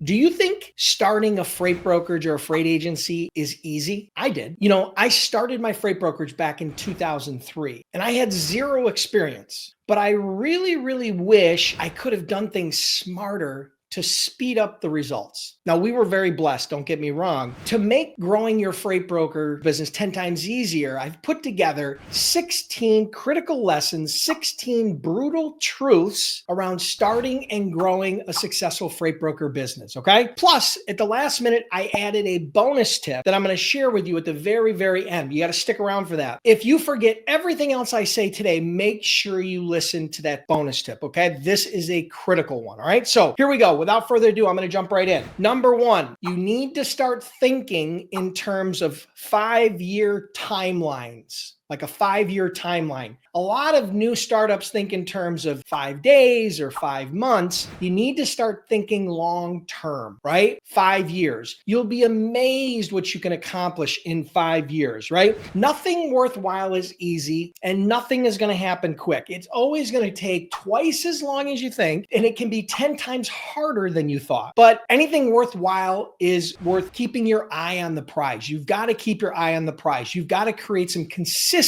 Do you think starting a freight brokerage or a freight agency is easy? I did. I started my freight brokerage back in 2003 and I had zero experience, but I really, really wish I could have done things smarter to speed up the results. Now, we were very blessed, don't get me wrong. To make growing your freight broker business 10 times easier, I've put together 16 critical lessons, 16 brutal truths around starting and growing a successful freight broker business, okay? Plus, at the last minute, I added a bonus tip that I'm gonna share with you at the very, very end. You gotta stick around for that. If you forget everything else I say today, make sure you listen to that bonus tip, okay? This is a critical one, all right? So here we go. Without further ado, I'm going to jump right in. Number one, you need to start thinking in terms of 5-year timelines. Like a 5-year timeline. A lot of new startups think in terms of 5 days or 5 months. You need to start thinking long term, right? 5 years. You'll be amazed what you can accomplish in 5 years, right? Nothing worthwhile is easy and nothing is going to happen quick. It's always going to take twice as long as you think, and it can be 10 times harder than you thought. But anything worthwhile is worth keeping your eye on the prize. You've got to keep your eye on the prize. You've got to create some consistency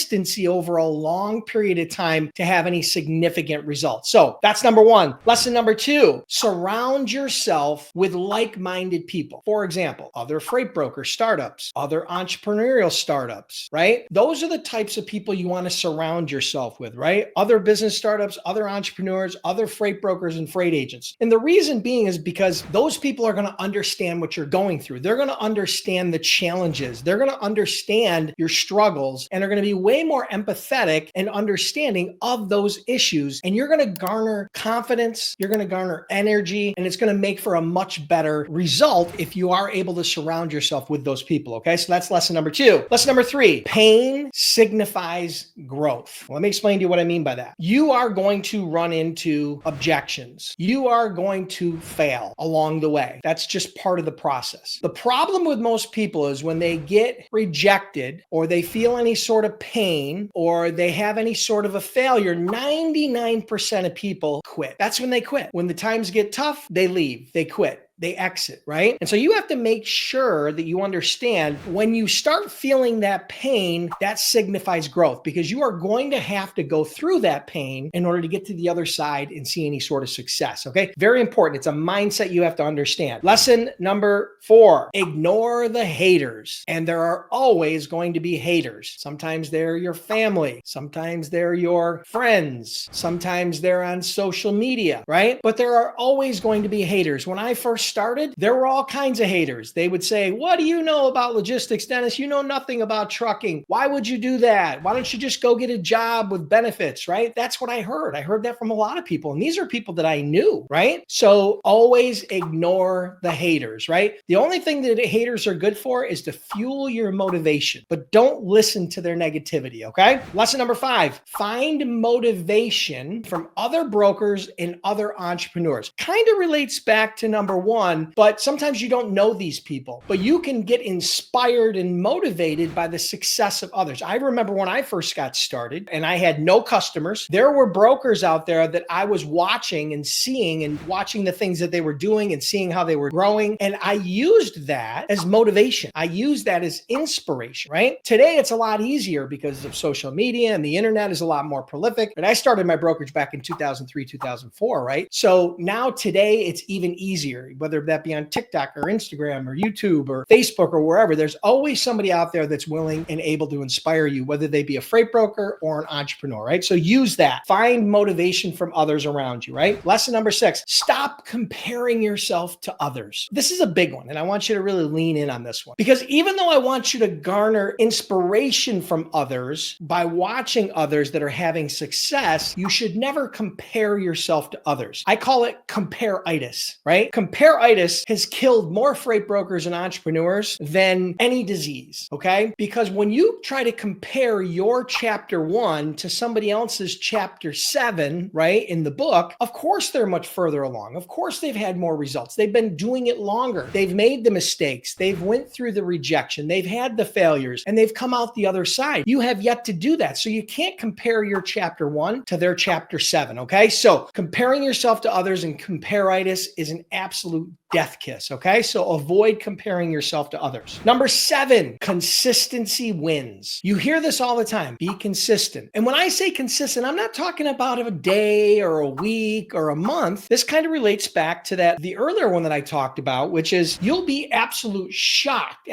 over a long period of time to have any significant results. So that's number one. Lesson number two, surround yourself with like-minded people. For example, other freight broker startups, other entrepreneurial startups, right? Those are the types of people you want to surround yourself with, right? Other business startups, other entrepreneurs, other freight brokers and freight agents. And the reason being is because those people are going to understand what you're going through. They're going to understand the challenges. They're going to understand your struggles and are going to be way more empathetic and understanding of those issues. And you're going to garner confidence, you're going to garner energy, and it's going to make for a much better result if you are able to surround yourself with those people. Okay, so that's lesson number two. Lesson number three, pain signifies growth. Let me explain to you what I mean by that. You are going to run into objections. You are going to fail along the way. That's just part of the process. The problem with most people is when they get rejected or they feel any sort of pain or they have any sort of a failure, 99% of people quit. That's when they quit. When the times get tough, they leave, they quit. They exit, right? And so you have to make sure that you understand when you start feeling that pain, that signifies growth because you are going to have to go through that pain in order to get to the other side and see any sort of success, okay? Very important. It's a mindset you have to understand. Lesson number 4, ignore the haters. And there are always going to be haters. Sometimes they're your family. Sometimes they're your friends. Sometimes they're on social media, right? But there are always going to be haters. When I first started, there were all kinds of haters. They would say, what do you know about logistics, Dennis? You know nothing about trucking. Why would you do that? Why don't you just go get a job with benefits, right? That's what I heard. I heard that from a lot of people. And these are people that I knew, right? So always ignore the haters, right? The only thing that haters are good for is to fuel your motivation, but don't listen to their negativity, okay? Lesson number 5, find motivation from other brokers and other entrepreneurs. Kind of relates back to number 1, but sometimes you don't know these people, but you can get inspired and motivated by the success of others. I remember when I first got started and I had no customers, there were brokers out there that I was watching and seeing and watching the things that they were doing and seeing how they were growing. And I used that as motivation. I used that as inspiration, right? Today, it's a lot easier because of social media and the internet is a lot more prolific. But I started my brokerage back in 2003, 2004, right? So now today it's even easier, whether that be on TikTok or Instagram or YouTube or Facebook or wherever. There's always somebody out there that's willing and able to inspire you, whether they be a freight broker or an entrepreneur, right? So use that. Find motivation from others around you, right? Lesson number 6, stop comparing yourself to others. This is a big one, and I want you to really lean in on this one because even though I want you to garner inspiration from others by watching others that are having success, you should never compare yourself to others. I call it compare-itis, right? Compare-itis has killed more freight brokers and entrepreneurs than any disease, okay? Because when you try to compare your chapter 1 to somebody else's chapter 7, right, in the book, of course they're much further along. Of course they've had more results. They've been doing it longer. They've made the mistakes. They've went through the rejection. They've had the failures and they've come out the other side. You have yet to do that. So you can't compare your chapter 1 to their chapter 7, okay? So comparing yourself to others and compare-itis is an absolute absolute death kiss. Okay. So avoid comparing yourself to others. Number 7, consistency wins. You hear this all the time. Be consistent. And when I say consistent, I'm not talking about a day or a week or a month. This kind of relates back to the earlier one that I talked about, which is you'll be absolutely shocked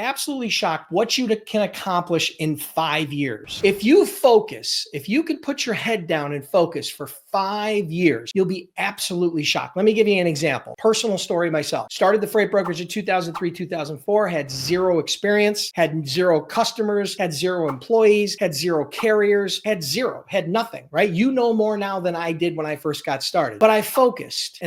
what you can accomplish in 5 years. If you focus, if you could put your head down and focus for 5 years, you'll be absolutely shocked. Let me give you an example. Personal story myself. Started the freight brokerage in 2003, 2004, had zero experience, had zero customers, had zero employees, had zero carriers, had nothing, right? You know more now than I did when I first got started. But I focused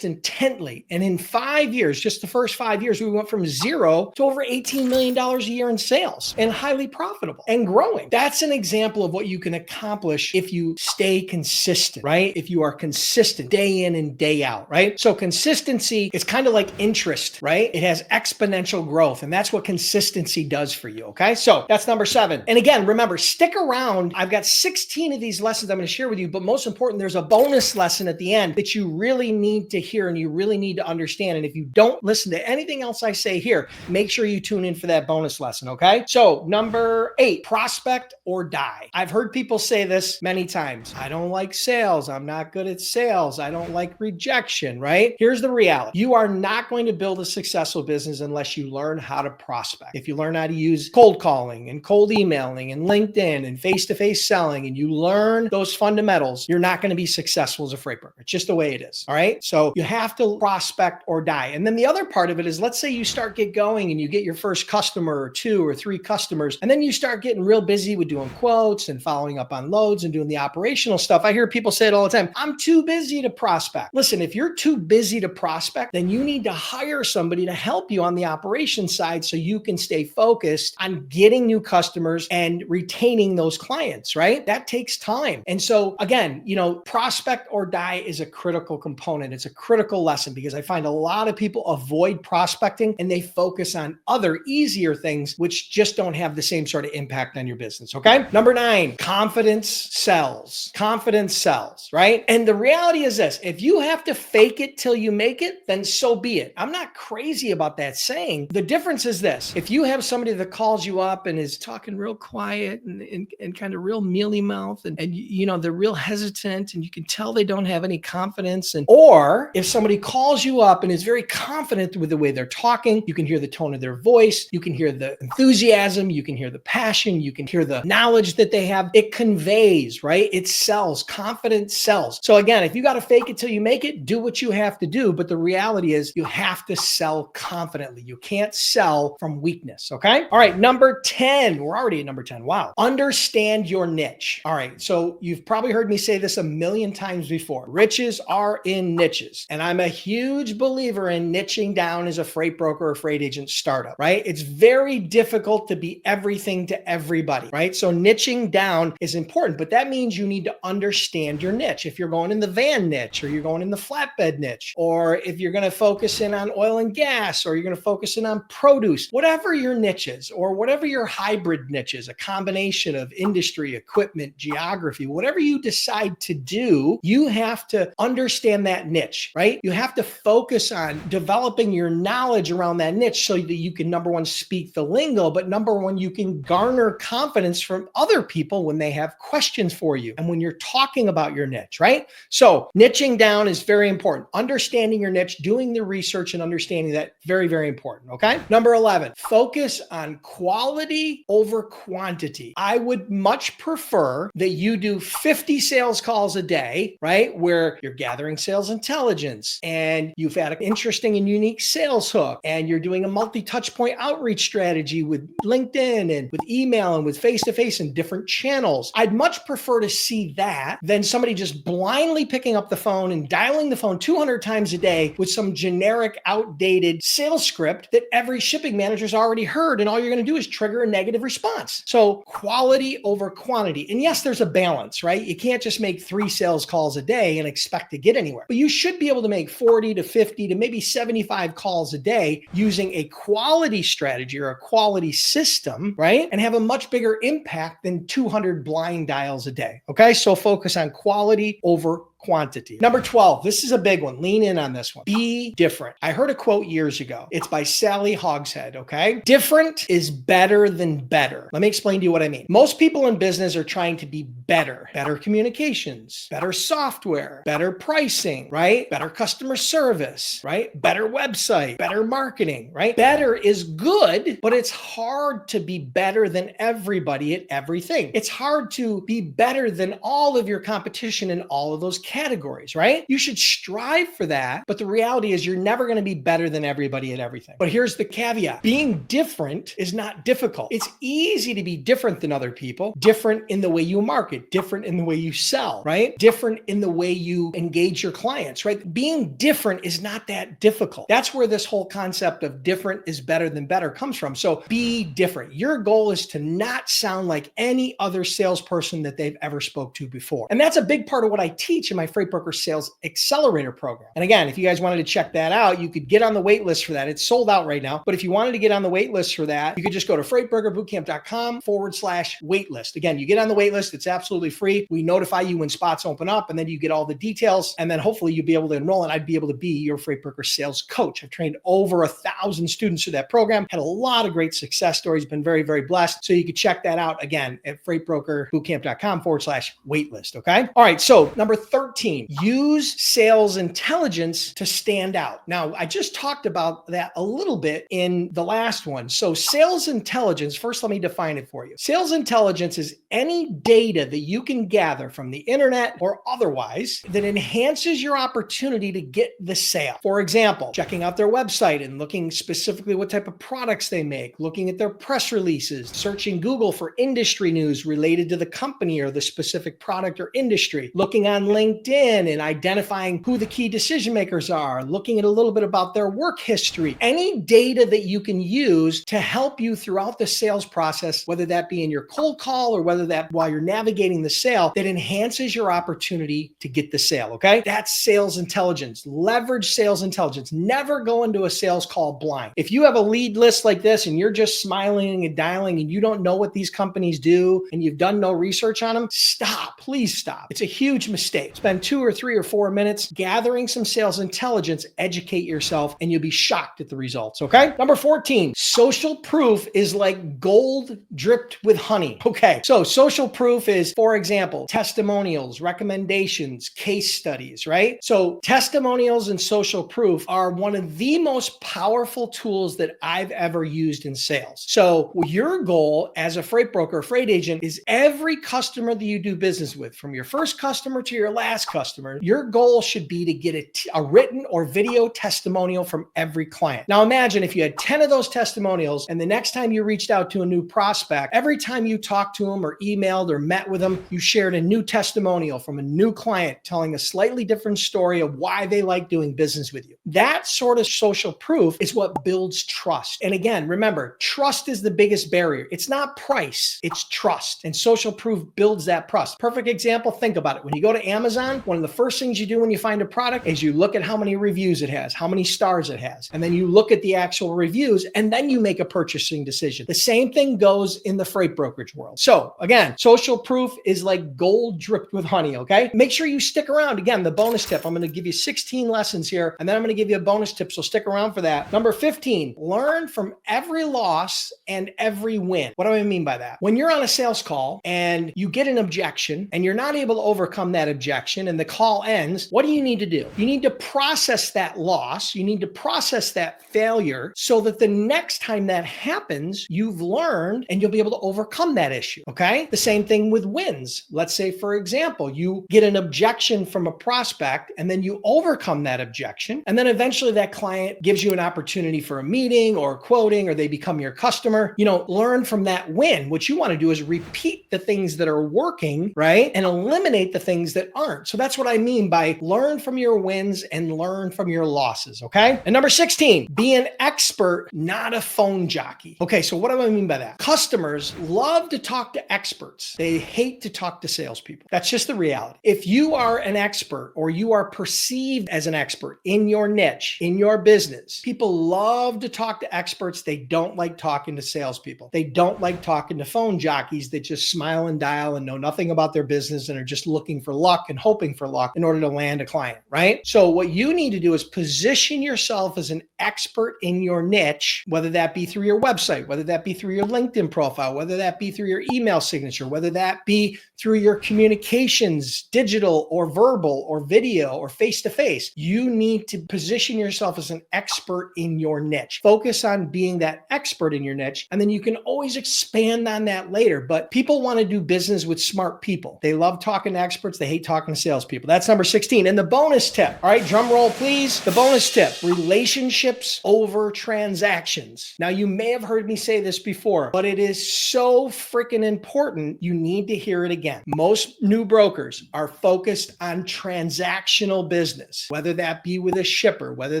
intently. And in 5 years, just the first 5 years, we went from zero to over $18 million a year in sales and highly profitable and growing. That's an example of what you can accomplish if you stay consistent, right? If you are consistent day in and day out, right? So consistency is kind of like interest, right? It has exponential growth, and that's what consistency does for you, okay? So that's number 7. And again, remember, stick around. I've got 16 of these lessons I'm going to share with you, but most important, there's a bonus lesson at the end that you really need to hear and you really need to understand. And if you don't listen to anything else I say here, make sure you tune in for that bonus lesson, okay? So number 8, prospect or die. I've heard people say this many times. I don't like sales. I'm not good at sales. I don't like rejection, right? Here's the reality. You are not going to build a successful business unless you learn how to prospect. If you learn how to use cold calling and cold emailing and LinkedIn and face-to-face selling, and you learn those fundamentals, you're not going to be successful as a freight broker. It's just the way it is. All right. So you have to prospect or die. And then the other part of it is, let's say you get going and you get your first customer or 2 or 3 customers, and then you start getting real busy with doing quotes and following up on loads and doing the operational stuff. I hear people say it all the time. I'm too busy to prospect. Listen, if you're too busy to prospect, then you need to hire somebody to help you on the operations side so you can stay focused on getting new customers and retaining those clients, right? That takes time. And so again, prospect or die is a critical component. It's a critical lesson because I find a lot of people avoid prospecting and they focus on other easier things, which just don't have the same sort of impact on your business. Okay. Number 9, confidence sells. Confidence sells, right? And the reality is this: if you have to fake it till you make it, then so be it. I'm not crazy about that saying. The difference is this: if you have somebody that calls you up and is talking real quiet and kind of real mealy mouth and they're real hesitant and you can tell they don't have any confidence, or if somebody calls you up and is very confident with the way they're talking, you can hear the tone of their voice, you can hear the enthusiasm, you can hear the passion, you can hear the knowledge that they have. It conveys, right? It sells. Confidence sells. So again, if you got to fake it till you make it, do what you have to do. But the reality is you have to sell confidently. You can't sell from weakness. Okay. All right. Number 10. We're already at number 10. Wow. Understand your niche. All right. So you've probably heard me say this a million times before. Riches are in niches. And I'm a huge believer in niching down as a freight broker or freight agent startup, right? It's very difficult to be everything to everybody, right? So niching down is important, but that means you need to understand your niche. If you're going in the van niche, or you're going in the flatbed niche, or if you're going to focus in on oil and gas, or you're going to focus in on produce, whatever your niche is, or whatever your hybrid niche is, a combination of industry, equipment, geography, whatever you decide to do, you have to understand that niche, right? You have to focus on developing your knowledge around that niche so that you can, number one, speak the lingo, but number one, you can garner confidence from other people when they have questions for you and when you're talking about your niche, right? So niching down is very important. Understanding your niche, doing the research and understanding that, very, very important, okay? Number 11, focus on quality over quantity. I would much prefer that you do 50 sales calls a day, right? Where you're gathering sales intelligence and you've had an interesting and unique sales hook and you're doing a multi-touch point outreach strategy with LinkedIn and with email and with face-to-face and different channels. I'd much prefer to see that than somebody just blindly picking up the phone and dialing the phone 200 times a day with some generic, outdated sales script that every shipping manager's already heard, and all you're going to do is trigger a negative response. So quality over quantity. And yes, there's a balance, right? You can't just make 3 sales calls a day and expect to get anywhere, but you should be able to make 40 to 50 to maybe 75 calls a day using a quality strategy or a quality system, right? And have a much bigger impact than 200 blind dials a day. Okay. So focus on quality over quantity. Number 12, this is a big one. Lean in on this one. Be different. I heard a quote years ago. It's by Sally Hogshead, okay? Different is better than better. Let me explain to you what I mean. Most people in business are trying to be better. Better communications, better software, better pricing, right? Better customer service, right? Better website, better marketing, right? Better is good, but it's hard to be better than everybody at everything. It's hard to be better than all of your competition in all of those categories, right? You should strive for that, but the reality is you're never going to be better than everybody at everything. But here's the caveat. Being different is not difficult. It's easy to be different than other people, different in the way you market, different in the way you sell, right? Different in the way you engage your clients, right? Being different is not that difficult. That's where this whole concept of different is better than better comes from. So be different. Your goal is to not sound like any other salesperson that they've ever spoke to before. And that's a big part of what I teach in my Freight Broker Sales Accelerator program. And again, if you guys wanted to check that out, you could get on the wait list for that. It's sold out right now. But if you wanted to get on the wait list for that, you could just go to freightbrokerbootcamp.com/waitlist. Again, you get on the wait list. It's absolutely free. We notify you when spots open up, and then you get all the details. And then hopefully you'll be able to enroll, and I'd be able to be your Freight Broker sales coach. I've trained over 1,000 students through that program, had a lot of great success stories, been very, very blessed. So you can check that out again at freightbrokerbootcamp.com/waitlist. Okay. All right. So number 13, use sales intelligence to stand out. Now, I just talked about that a little bit in the last one. So sales intelligence, first, let me define it for you. Sales intelligence is any data that you can gather from the internet or otherwise that enhances your opportunity to get the sale. For example, checking out their website and looking specifically what type of products they make, looking at their press releases, searching Google for industry news related to the company or the specific product or industry, looking on LinkedIn and identifying who the key decision makers are, looking at a little bit about their work history, any data that you can use to help you throughout the sales process, whether that be in your cold call or whether that while you're navigating the sale, that enhances your opportunity to get the sale. Okay. That's sales intelligence. Leverage sales intelligence. Never go into a sales call blind. If you have a lead list like this and you're just smiling and dialing and you don't know what these companies do and you've done no research on them, stop. Please stop. It's a huge mistake. Spend 2 or 3 or 4 minutes gathering some sales intelligence, educate yourself, and you'll be shocked at the results. Okay. Number 14, social proof is like gold dripped with honey. Okay. So social proof is, for example, testimonials, recommendations, case studies, right? So testimonials and social proof are one of the most powerful tools that I've ever used in sales. So your goal as a freight broker, freight agent, is every customer that you do business with, from your first customer to your last customer, your goal should be to get a written or video testimonial from every client. Now imagine if you had 10 of those testimonials and the next time you reached out to a new prospect, every time you talked to them or emailed or met with them, you shared a new testimonial from a new client telling a slightly different story of why they like doing business with you. That sort of social proof is what builds trust. And again, remember, trust is the biggest barrier. It's not price, it's trust. And social proof builds that trust. Perfect example, think about it. When you go to Amazon, one of the first things you do when you find a product is you look at how many reviews it has, how many stars it has, and then you look at the actual reviews, and then you make a purchasing decision. The same thing goes in the freight brokerage world. So again, social proof is like gold dripped with honey, okay? Make sure you stick around. Again, the bonus tip, I'm going to give you 16 lessons here, and then I'm going to give you a bonus tip, so stick around for that. Number 15, learn from every loss and every win. What do I mean by that? When you're on a sales call and you get an objection and you're not able to overcome that objection and the call ends, what do you need to do? You need to process that loss. You need to process that failure so that the next time that happens, you've learned and you'll be able to overcome that issue. Okay. The same thing with wins. Let's say, for example, you get an objection from a prospect and then you overcome that objection. And then eventually that client gives you an opportunity for a meeting or quoting, or they become your customer. Learn from that win. What you want to do is repeat the things that are working, right? And eliminate the things that aren't. So that's what I mean by learn from your wins and learn from your losses. Okay. And number 16, be an expert, not a phone jockey. Okay. So what do I mean by that? Customers love to talk to experts. They hate to talk to salespeople. That's just the reality. If you are an expert or you are perceived as an expert in your niche, in your business, people love to talk to experts. They don't like talking to salespeople. They don't like talking to phone jockeys that just smile and dial and know nothing about their business and are just looking for luck and hoping for luck in order to land a client, right? So what you need to do is position yourself as an expert in your niche, whether that be through your website, whether that be through your LinkedIn profile, whether that be through your email signature, whether that be through your communications, digital or verbal or video or face-to-face. You need to position yourself as an expert in your niche. Focus on being that expert in your niche, and then you can always expand on that later. But people want to do business with smart people. They love talking to experts. They hate talking to salespeople. That's number 16. And the bonus tip, all right, drum roll, please. The bonus tip, relationships over transactions. Now, you may have heard me say this before, but it is so freaking important. You need to hear it again. Most new brokers are focused on transactional business, whether that be with a shipper, whether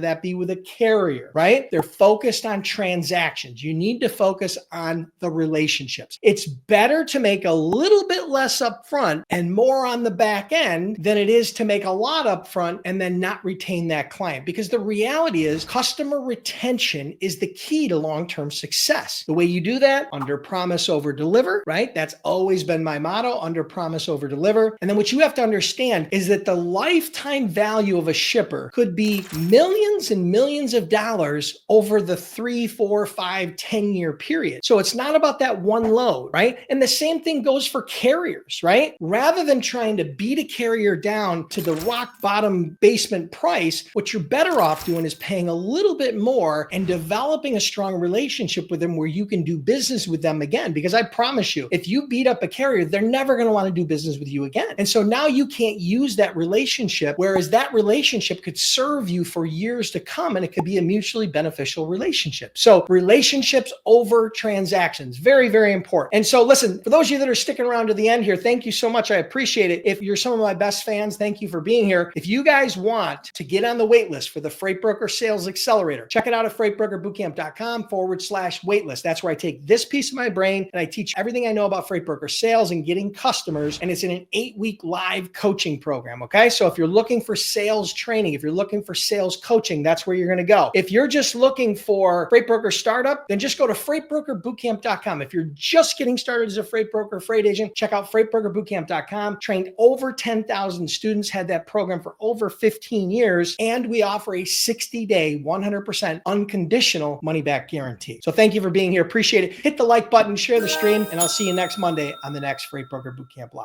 that be with a carrier, right? They're focused on transactions. You need to focus on the relationships. It's better to make a little bit less upfront and more on the back end than it is to make a lot upfront and then not retain that client. Because the reality is customer retention is the key to long-term success. The way you do that, under promise, over deliver, right? That's always been my motto, under promise, over deliver. And then what you have to understand is that the lifetime value of a shipper could be millions and millions of dollars over the 3, 4, 5, 10-year period. So it's not about that one load, right? And the same thing goes for carriers, right? Rather than trying to beat a carrier down to the rock bottom basement price, what you're better off doing is paying a little bit more and developing a strong relationship with them where you can do business with them again. Because I promise you, if you beat up a carrier, they're never going to want to do business with you again. And so now you can't use that relationship, whereas that relationship could serve you for years to come, and it could be a mutually beneficial relationship. So relationships over transactions, very, very important. And so listen, for those of you that are sticking around to the end here, thank you so much. I appreciate it. If you're some of my best fans, thank you for being here. If you guys want to get on the wait list for the Freight Broker Sales Accelerator, check it out at freightbrokerbootcamp.com/waitlist. That's where I take this piece of my brain and I teach everything I know about freight broker sales and getting customers. And it's in an 8-week live coaching program. Okay. So if you're looking for sales training, if you're looking for sales coaching, that's where you're going to go. If you're just looking for freight broker startup, then just go to freightbrokerbootcamp.com. If you're just getting started as a freight broker, freight agent, check out freightbrokerbootcamp.com. Trained over 10,000 students, had that program for over 15 years. And we offer a 60-day, 100% unconditional money back guarantee. So thank you for being here. Appreciate it. Hit the like button, share the stream, and I'll see you next Monday on the next Freight Broker Bootcamp Live.